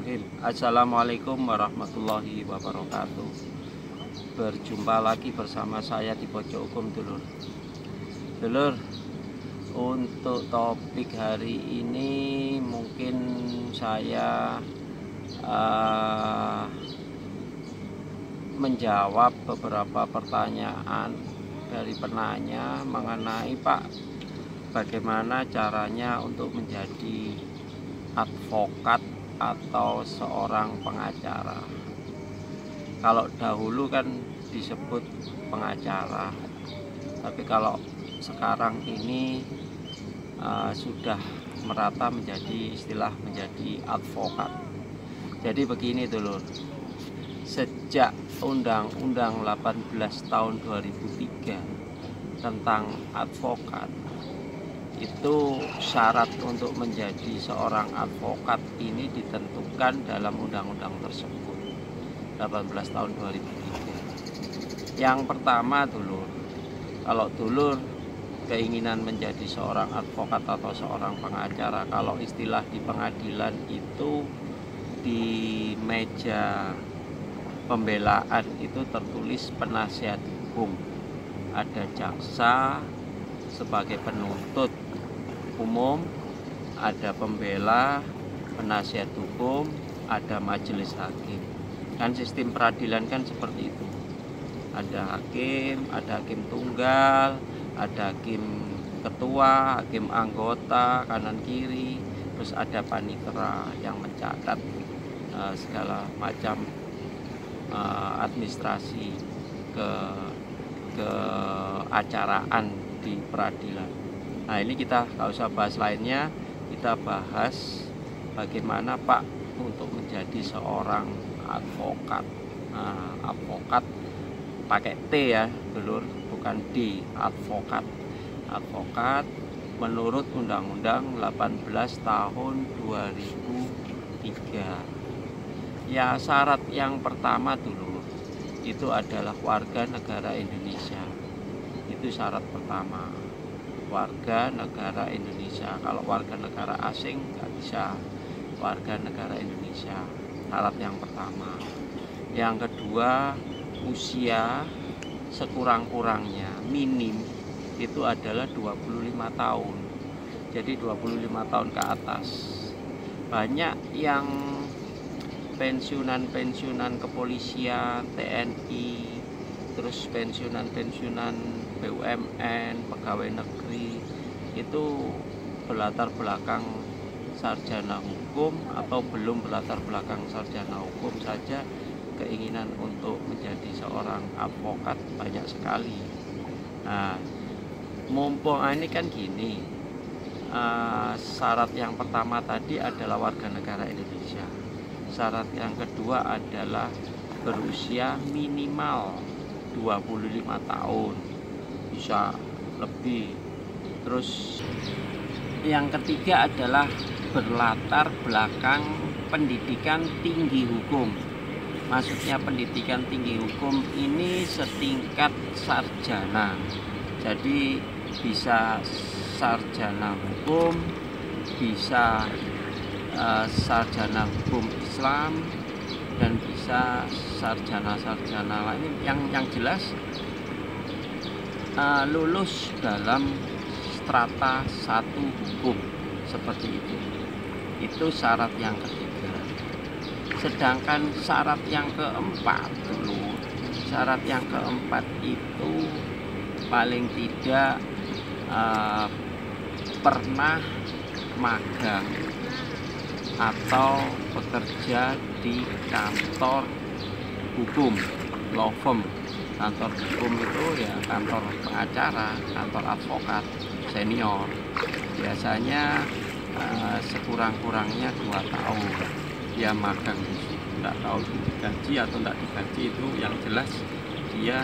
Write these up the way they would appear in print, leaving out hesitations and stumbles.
Bismillahirrahmanirrahim. Assalamualaikum warahmatullahi wabarakatuh. Berjumpa lagi bersama saya di Pojok Hukum, dulur. Dulur, untuk topik hari ini mungkin saya menjawab beberapa pertanyaan dari penanya mengenai Pak, bagaimana caranya untuk menjadi advokat atau seorang pengacara. Kalau dahulu kan disebut pengacara, tapi kalau sekarang ini sudah merata menjadi istilah menjadi advokat. Jadi begini dulur, sejak Undang-Undang 18 tahun 2003 tentang advokat, itu syarat untuk menjadi seorang advokat ini ditentukan dalam undang-undang tersebut 18 tahun 2003. Yang pertama dulur, kalau dulur keinginan menjadi seorang advokat atau seorang pengacara, kalau istilah di pengadilan itu di meja pembelaan itu tertulis penasihat hukum, ada jaksa sebagai penuntut umum, ada pembela, penasihat hukum, ada majelis hakim. Kan sistem peradilan kan seperti itu. Ada hakim tunggal, ada hakim ketua, hakim anggota kanan kiri, terus ada panitera yang mencatat segala macam administrasi keacaraan di peradilan. Nah, ini kita nggak usah bahas lainnya, kita bahas bagaimana Pak untuk menjadi seorang advokat. Nah, advokat pakai T ya dulur, bukan D, advokat. Advokat menurut Undang-Undang 18 tahun 2003. Ya, syarat yang pertama dulur itu adalah warga negara Indonesia. Itu syarat pertama, warga negara Indonesia. Kalau warga negara asing nggak bisa, warga negara Indonesia, syarat yang pertama. Yang kedua, usia sekurang-kurangnya minim itu adalah 25 tahun. Jadi 25 tahun ke atas. Banyak yang pensiunan kepolisian, TNI, terus pensiunan BUMN, pegawai negeri itu berlatar belakang sarjana hukum atau belum berlatar belakang sarjana hukum saja, keinginan untuk menjadi seorang advokat banyak sekali. Nah, mumpung ini kan gini, syarat yang pertama tadi adalah warga negara Indonesia. Syarat yang kedua adalah berusia minimal 25 tahun, bisa lebih. Terus yang ketiga adalah berlatar belakang pendidikan tinggi hukum. Maksudnya pendidikan tinggi hukum ini setingkat sarjana. Jadi bisa sarjana hukum, bisa sarjana hukum Islam, dan bisa sarjana lain yang jelas lulus dalam strata 1 hukum, seperti itu. Itu syarat yang ketiga. Sedangkan syarat yang keempat dulu, syarat yang keempat itu paling tidak pernah magang atau bekerja di kantor hukum, law firm. Kantor hukum itu ya kantor pengacara, kantor advokat senior. Biasanya sekurang-kurangnya 2 tahun dia magang di situ. Tidak tahu digaji atau tidak digaji, itu yang jelas dia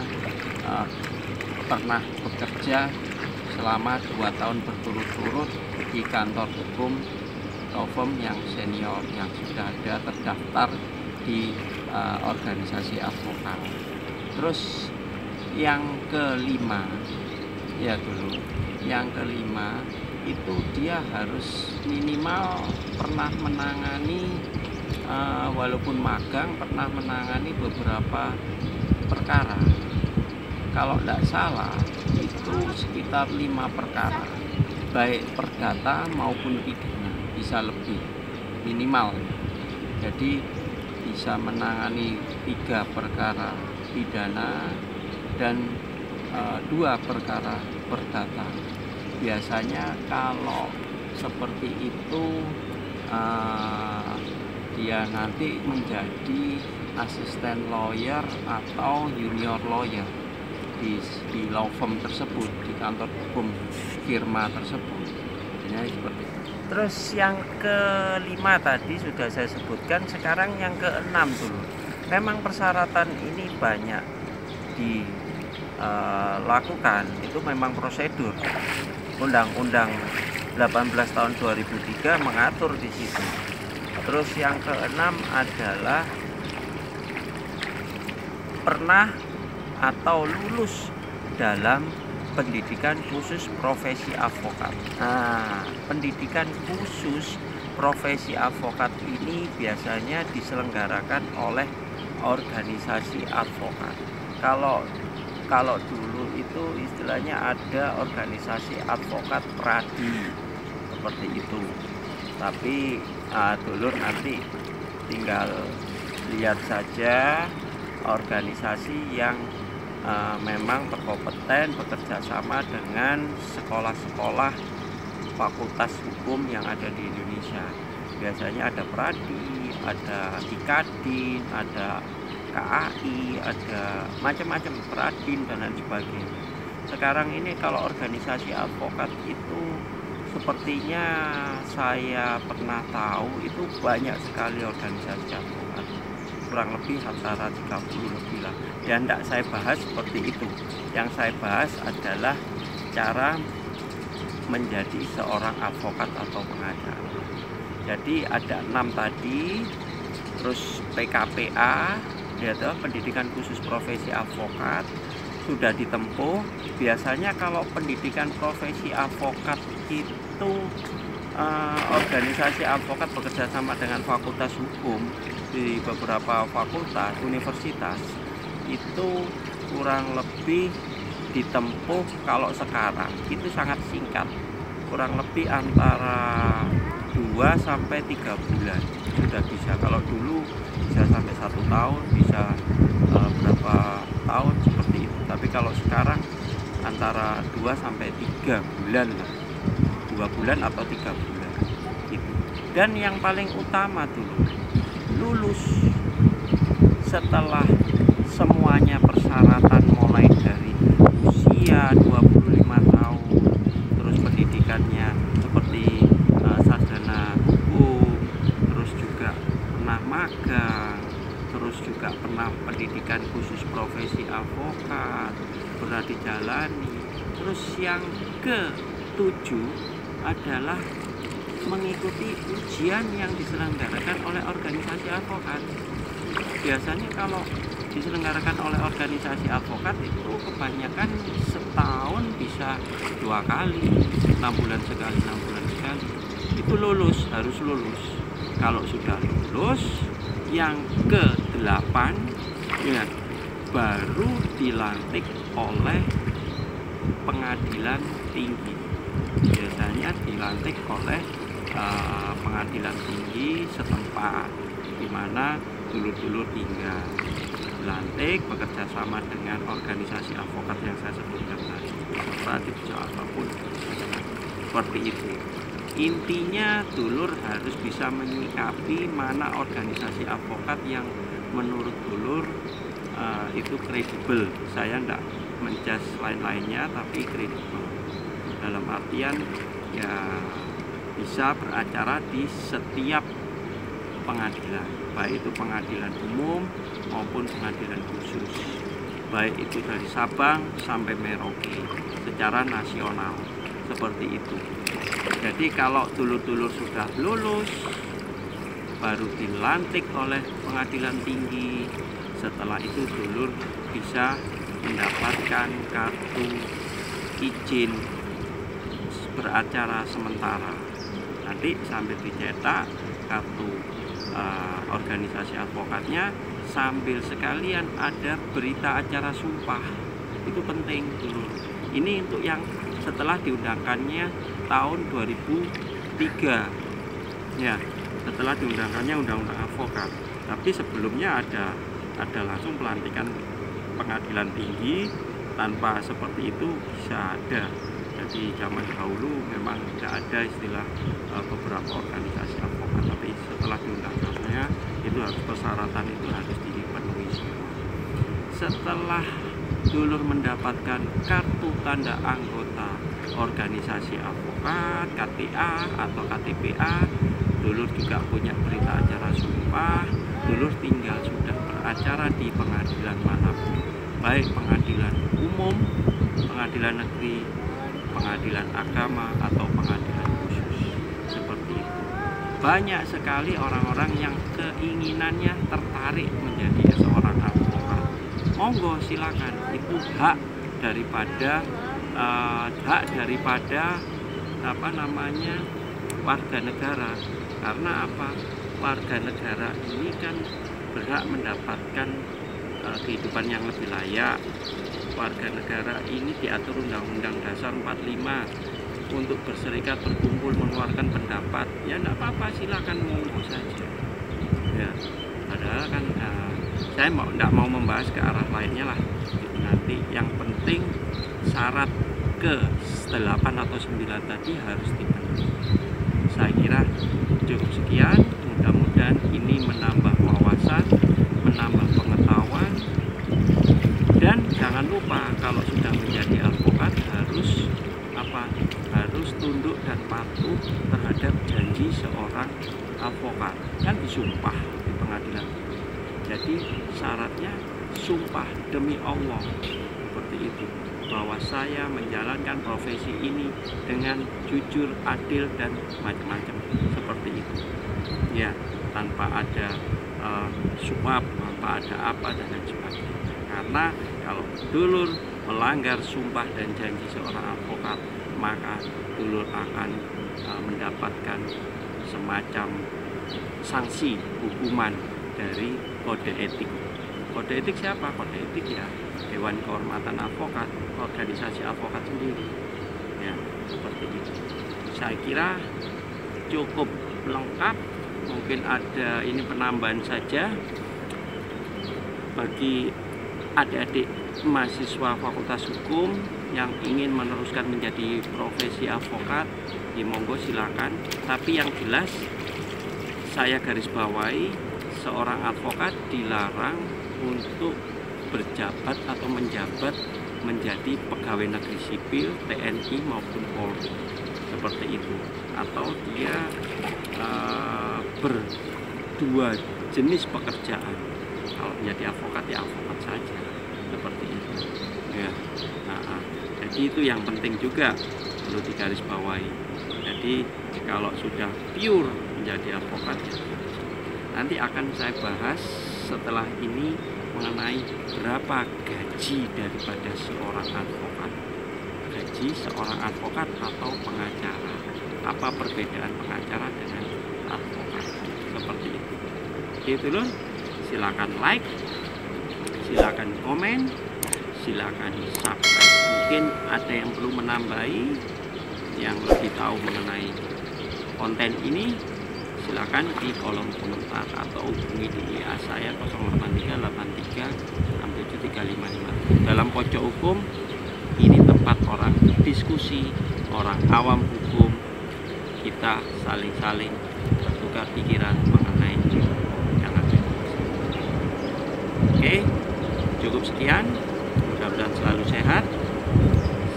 pernah bekerja selama 2 tahun berturut-turut di kantor hukum law firm yang senior, yang sudah ada terdaftar di organisasi advokat. Terus yang kelima ya dulu, yang kelima itu dia harus minimal pernah menangani walaupun magang pernah menangani beberapa perkara. Kalau tidak salah itu sekitar 5 perkara, baik perdata maupun pidana, bisa lebih minimal. Jadi bisa menangani 3 perkara pidana dan 2 perkara perdata. Biasanya kalau seperti itu dia nanti menjadi asisten lawyer atau junior lawyer di law firm tersebut, di kantor hukum firma tersebut. Ya, seperti itu. Terus yang kelima tadi sudah saya sebutkan, sekarang yang keenam dulu. Memang persyaratan ini banyak dilakukan, itu memang prosedur. Undang-Undang 18 tahun 2003 mengatur di situ. Terus yang keenam adalah pernah atau lulus dalam pendidikan khusus profesi advokat. Nah, pendidikan khusus profesi advokat ini biasanya diselenggarakan oleh organisasi advokat. Kalau dulu itu istilahnya ada organisasi advokat pradi seperti itu. Tapi dulur nanti tinggal lihat saja organisasi yang memang berkompeten bekerja sama dengan sekolah-sekolah fakultas hukum yang ada di Indonesia. Biasanya ada Pradi, ada Ikadin, ada KAI, ada macam-macam Pradin dan lain sebagainya. Sekarang ini kalau organisasi advokat itu sepertinya saya pernah tahu itu banyak sekali organisasi advokat, kurang lebih antara 30 lebih lah. Dan tidak saya bahas seperti itu. Yang saya bahas adalah cara menjadi seorang advokat atau pengacara. Jadi ada 6 tadi. Terus PKPA, yaitu pendidikan khusus profesi advokat, sudah ditempuh. Biasanya kalau pendidikan profesi advokat itu organisasi advokat bekerja sama dengan fakultas hukum di beberapa fakultas universitas itu kurang lebih ditempuh. Kalau sekarang itu sangat singkat, kurang lebih antara 2 sampai 3 bulan sudah bisa. Kalau dulu bisa sampai 1 tahun, bisa berapa tahun seperti itu. Tapi kalau sekarang antara 2 sampai 3 bulan lah, 2 bulan atau 3 bulan gitu. Dan yang paling utama dulu, lulus setelah semuanya persyaratan, mulai dari usia 25 tahun, terus pendidikannya seperti sarjana hukum, terus juga pernah magang, terus juga pernah pendidikan khusus profesi advokat, pernah dijalani. Terus yang ke-7 adalah mengikuti ujian yang diselenggarakan oleh organisasi advokat. Biasanya kalau diselenggarakan oleh organisasi advokat itu kebanyakan setahun bisa 2 kali, 6 bulan sekali, 6 bulan sekali. Itu lulus, harus lulus. Kalau sudah lulus, yang ke-8 ya, baru dilantik oleh pengadilan tinggi. Biasanya dilantik oleh pengadilan tinggi setempat di mana dulur-dulur tinggal. Dilantik bekerja sama dengan organisasi advokat yang saya sebutkan tadi, Pradipja apapun, seperti itu. Intinya dulur harus bisa menyikapi mana organisasi advokat yang menurut dulur itu kredibel. Saya tidak menjas lain-lainnya, tapi kredibel dalam artian ya bisa beracara di setiap pengadilan, baik itu pengadilan umum maupun pengadilan khusus, baik itu dari Sabang sampai Merauke secara nasional, seperti itu. Jadi kalau dulur-dulur sudah lulus, baru dilantik oleh pengadilan tinggi. Setelah itu dulur bisa mendapatkan kartu izin beracara sementara. Nanti sambil dicetak kartu organisasi advokatnya, sambil sekalian ada berita acara sumpah. Itu penting dulu. Ini untuk yang setelah diundangkannya tahun 2003 ya, setelah diundangkannya undang-undang advokat. Tapi sebelumnya ada langsung pelantikan pengadilan tinggi. Tanpa seperti itu bisa ada. Jadi zaman dahulu memang tidak ada istilah beberapa organisasi advokat, tapi setelah diundangkannya itu harus persyaratan itu harus dipenuhi semua. Setelah dulur mendapatkan kartu tanda anggota organisasi advokat, KTA atau KTPA, dulur juga punya berita acara sumpah, dulur tinggal sudah beracara di pengadilan manapun, baik pengadilan umum, pengadilan negeri, pengadilan agama, atau pengadilan khusus. Seperti itu. Banyak sekali orang-orang yang keinginannya tertarik menjadi seorang advokat. Monggo silakan, itu hak daripada warga negara. Karena apa? Warga negara ini kan berhak mendapatkan kehidupan yang lebih layak. Warga negara ini diatur Undang-Undang Dasar 45 untuk berserikat, berkumpul, mengeluarkan pendapat. Ya enggak apa-apa, silakan monggo saja. Ya, padahal kan saya enggak mau membahas ke arah lainnya lah. Nanti yang penting syarat ke-8 atau 9 tadi harus dipenuhi. Saya kira cukup sekian. Mudah-mudahan ini menambah wawasan, menambah pengetahuan. Dan jangan lupa kalau sudah menjadi advokat harus tunduk dan patuh terhadap janji seorang advokat. Kan disumpah di pengadilan. Jadi syaratnya sumpah demi Allah, seperti itu, bahwa saya menjalankan profesi ini dengan jujur, adil, dan macam-macam, seperti itu. Ya, tanpa ada suap, tanpa ada apa dan lain sebagainya. Karena kalau dulur melanggar sumpah dan janji seorang advokat, maka dulur akan mendapatkan semacam sanksi hukuman dari kode etik. Kode etik siapa? Kode etik ya Dewan Kehormatan Advokat, organisasi advokat sendiri. Ya, seperti itu. Saya kira cukup lengkap. Mungkin ada ini penambahan saja bagi adik-adik mahasiswa Fakultas Hukum yang ingin meneruskan menjadi profesi advokat, ya monggo silakan. Tapi yang jelas saya garis bawahi, seorang advokat dilarang untuk berjabat atau menjabat menjadi pegawai negeri sipil, TNI maupun Polri, seperti itu. Atau dia berdua jenis pekerjaan. Kalau menjadi advokat ya advokat saja, seperti itu. Ya, jadi itu yang penting juga perlu digarisbawahi. Jadi kalau sudah pure menjadi advokat ya, nanti akan saya bahas setelah ini mengenai berapa gaji daripada seorang advokat. Gaji seorang advokat atau pengacara. Apa perbedaan pengacara dengan advokat? Seperti itu. Gitu loh. Silakan like, silakan komen, silakan subscribe. Mungkin ada yang perlu menambahi, yang lebih tahu mengenai konten ini, silakan di kolom komentar atau hubungi di WA saya 08383673555. Dalam pojok hukum, ini tempat orang diskusi, orang awam hukum, kita saling-saling bertukar pikiran mengenai yang ada. Oke, cukup sekian. Mudah-mudahan selalu sehat,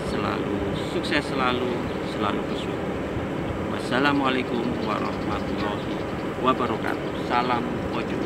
selalu sukses, selalu bersyukur. Wassalamualaikum warahmatullahi wabarakatuh. Salam pojok.